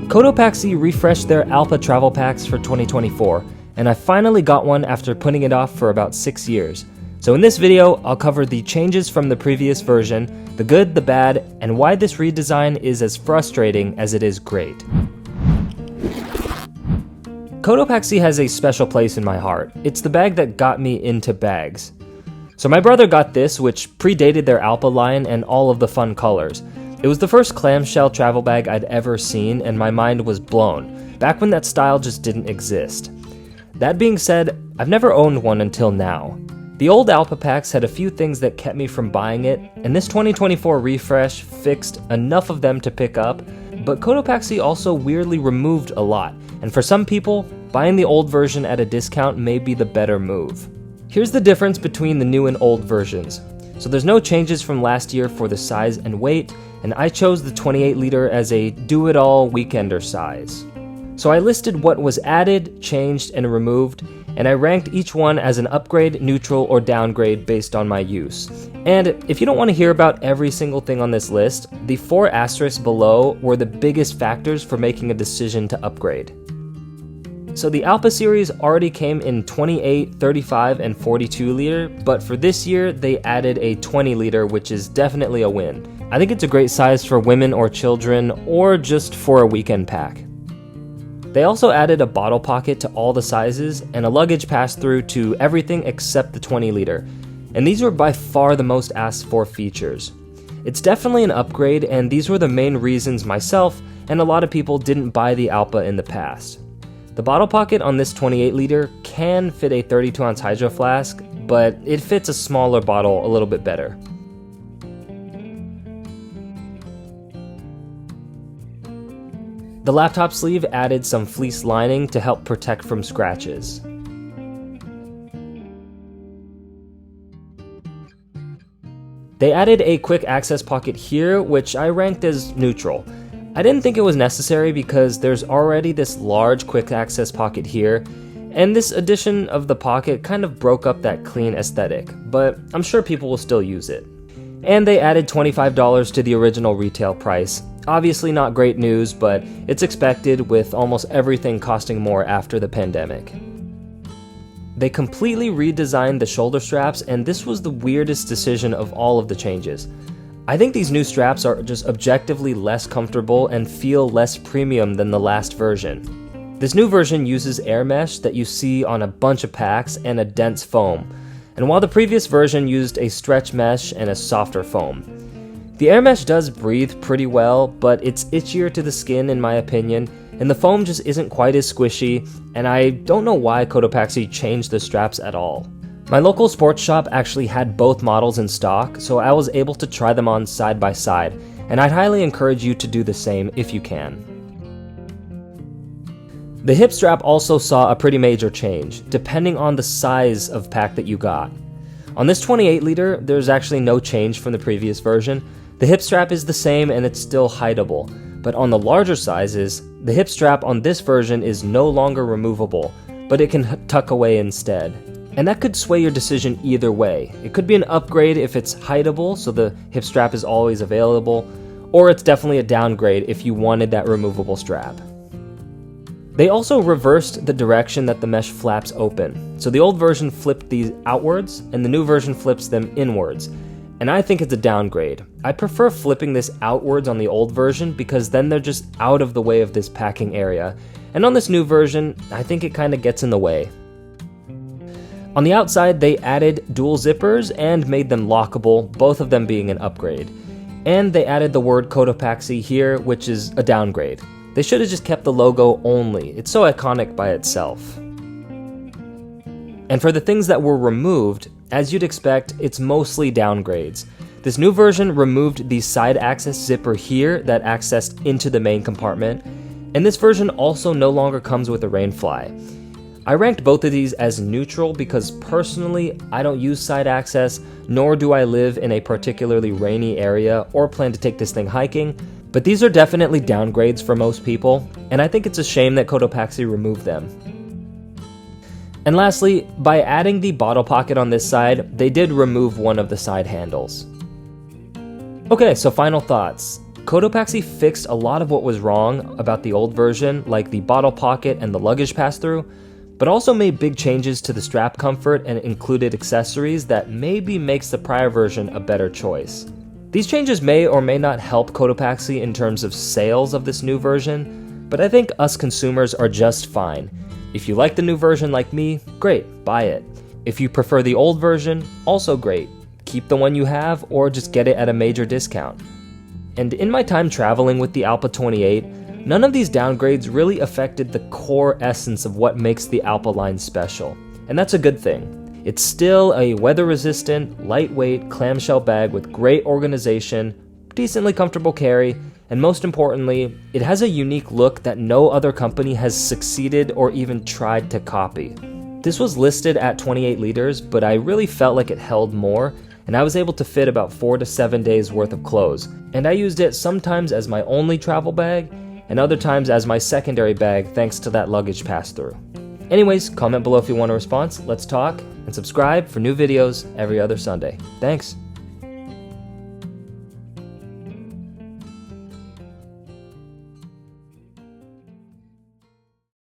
Cotopaxi refreshed their Allpa travel packs for 2024, and I finally got one after putting it off for about 6 years. So in this video, I'll cover the changes from the previous version, the good, the bad, and why this redesign is as frustrating as it is great. Cotopaxi has a special place in my heart. It's the bag that got me into bags. So my brother got this, which predated their Allpa line and all of the fun colors. It was the first clamshell travel bag I'd ever seen, and my mind was blown, back when that style just didn't exist. That being said, I've never owned one until now. The old Allpa packs had a few things that kept me from buying it, and this 2024 refresh fixed enough of them to pick up, but Cotopaxi also weirdly removed a lot, and for some people, buying the old version at a discount may be the better move. Here's the difference between the new and old versions. So there's no changes from last year for the size and weight, and I chose the 28 liter as a do-it-all weekender size. So I listed what was added, changed, and removed, and I ranked each one as an upgrade, neutral, or downgrade based on my use. And if you don't want to hear about every single thing on this list, the 4 asterisks below were the biggest factors for making a decision to upgrade. So the Allpa series already came in 28, 35, and 42 liter, but for this year, they added a 20 liter, which is definitely a win. I think it's a great size for women or children, or just for a weekend pack. They also added a bottle pocket to all the sizes, and a luggage pass-through to everything except the 20 liter, and these were by far the most asked for features. It's definitely an upgrade, and these were the main reasons myself and a lot of people didn't buy the Allpa in the past. The bottle pocket on this 28 liter can fit a 32 ounce hydro flask, but it fits a smaller bottle a little bit better. The laptop sleeve added some fleece lining to help protect from scratches. They added a quick access pocket here, which I ranked as neutral. I didn't think it was necessary because there's already this large quick access pocket here, and this addition of the pocket kind of broke up that clean aesthetic, but I'm sure people will still use it. And they added $25 to the original retail price. Obviously not great news, but it's expected with almost everything costing more after the pandemic. They completely redesigned the shoulder straps, and this was the weirdest decision of all of the changes. I think these new straps are just objectively less comfortable and feel less premium than the last version. This new version uses air mesh that you see on a bunch of packs and a dense foam, and while the previous version used a stretch mesh and a softer foam. The air mesh does breathe pretty well, but it's itchier to the skin in my opinion, and the foam just isn't quite as squishy, and I don't know why Cotopaxi changed the straps at all. My local sports shop actually had both models in stock, so I was able to try them on side by side, and I'd highly encourage you to do the same if you can. The hip strap also saw a pretty major change, depending on the size of pack that you got. On this 28 liter, there's actually no change from the previous version. The hip strap is the same and it's still hideable, but on the larger sizes, the hip strap on this version is no longer removable, but it can tuck away instead. And that could sway your decision either way. It could be an upgrade if it's hideable, so the hip strap is always available, or it's definitely a downgrade if you wanted that removable strap. They also reversed the direction that the mesh flaps open. So the old version flipped these outwards, and the new version flips them inwards. And I think it's a downgrade. I prefer flipping this outwards on the old version because then they're just out of the way of this packing area. And on this new version, I think it kind of gets in the way. On the outside, they added dual zippers and made them lockable, both of them being an upgrade. And they added the word Cotopaxi here, which is a downgrade. They should have just kept the logo only. It's so iconic by itself. And for the things that were removed, as you'd expect, it's mostly downgrades. This new version removed the side access zipper here that accessed into the main compartment, and this version also no longer comes with a rainfly. I ranked both of these as neutral because personally, I don't use side access, nor do I live in a particularly rainy area or plan to take this thing hiking, but these are definitely downgrades for most people, and I think it's a shame that Cotopaxi removed them. And lastly, by adding the bottle pocket on this side, they did remove one of the side handles. Okay, so final thoughts. Cotopaxi fixed a lot of what was wrong about the old version, like the bottle pocket and the luggage pass-through, but also made big changes to the strap comfort and included accessories that maybe makes the prior version a better choice. These changes may or may not help Cotopaxi in terms of sales of this new version, but I think us consumers are just fine. If you like the new version like me, great, buy it. If you prefer the old version, also great. Keep the one you have or just get it at a major discount. And in my time traveling with the Allpa 28, none of these downgrades really affected the core essence of what makes the Allpa line special. And that's a good thing. It's still a weather-resistant, lightweight clamshell bag with great organization, decently comfortable carry, and most importantly, it has a unique look that no other company has succeeded or even tried to copy. This was listed at 28 liters, but I really felt like it held more, and I was able to fit about 4 to 7 days worth of clothes. And I used it sometimes as my only travel bag, and other times as my secondary bag thanks to that luggage pass-through. Anyways, comment below if you want a response, let's talk, and subscribe for new videos every other Sunday. Thanks!